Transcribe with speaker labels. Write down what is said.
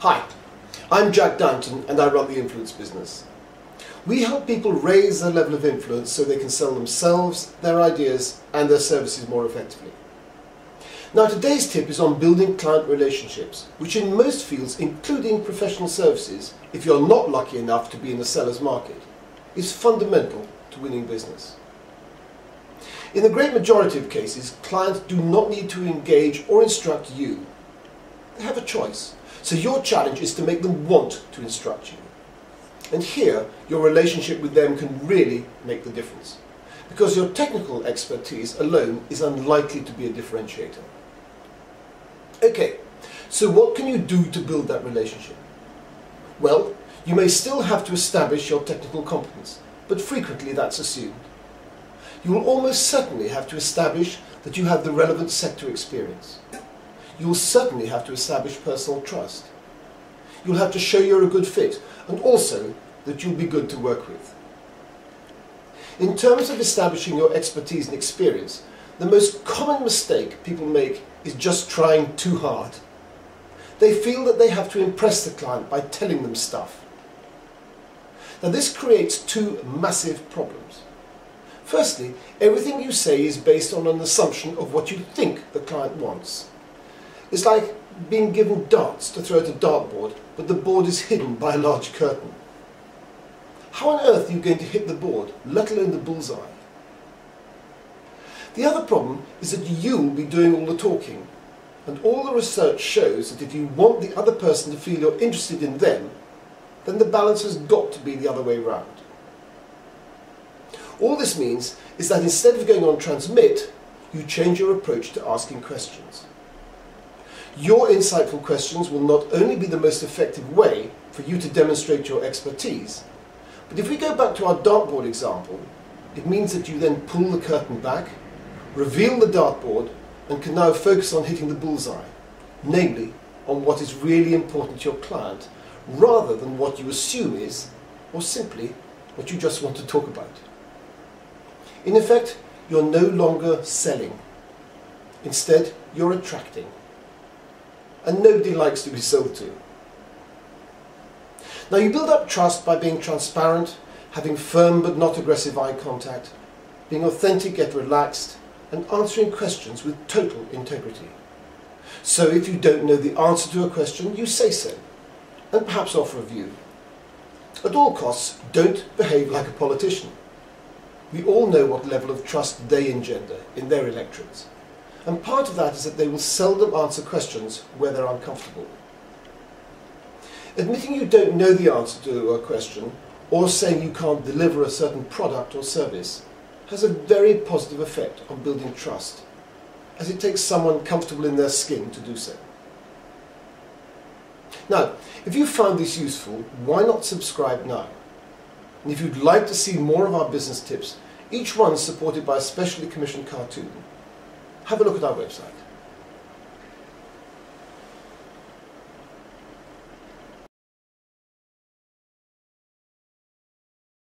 Speaker 1: Hi, I'm Jack Downton and I run the influence business. We help people raise their level of influence so they can sell themselves, their ideas and their services more effectively. Now today's tip is on building client relationships, which in most fields, including professional services, if you're not lucky enough to be in the seller's market, is fundamental to winning business. In the great majority of cases, clients do not need to engage or instruct you. They have a choice. So your challenge is to make them want to instruct you. And here, your relationship with them can really make the difference, because your technical expertise alone is unlikely to be a differentiator. Okay, so what can you do to build that relationship? Well, you may still have to establish your technical competence, but frequently that's assumed. You will almost certainly have to establish that you have the relevant sector experience. You will certainly have to establish personal trust. You'll have to show you're a good fit, and also that you'll be good to work with. In terms of establishing your expertise and experience, the most common mistake people make is just trying too hard. They feel that they have to impress the client by telling them stuff. Now this creates two massive problems. Firstly, everything you say is based on an assumption of what you think the client wants. It's like being given darts to throw at a dartboard, but the board is hidden by a large curtain. How on earth are you going to hit the board, let alone the bullseye? The other problem is that you'll be doing all the talking, and all the research shows that if you want the other person to feel you're interested in them, then the balance has got to be the other way round. All this means is that instead of going on transmit, you change your approach to asking questions. Your insightful questions will not only be the most effective way for you to demonstrate your expertise, but if we go back to our dartboard example, it means that you then pull the curtain back, reveal the dartboard, and can now focus on hitting the bullseye, namely on what is really important to your client, rather than what you assume is, or simply what you just want to talk about. In effect, you're no longer selling. Instead, you're attracting. And nobody likes to be sold to. Now you build up trust by being transparent, having firm but not aggressive eye contact, being authentic yet relaxed, and answering questions with total integrity. So if you don't know the answer to a question, you say so, and perhaps offer a view. At all costs, don't behave like a politician. We all know what level of trust they engender in their electorates. And part of that is that they will seldom answer questions where they're uncomfortable. Admitting you don't know the answer to a question, or saying you can't deliver a certain product or service, has a very positive effect on building trust, as it takes someone comfortable in their skin to do so. Now, if you found this useful, why not subscribe now? And if you'd like to see more of our business tips, each one supported by a specially commissioned cartoon, have a look at our website.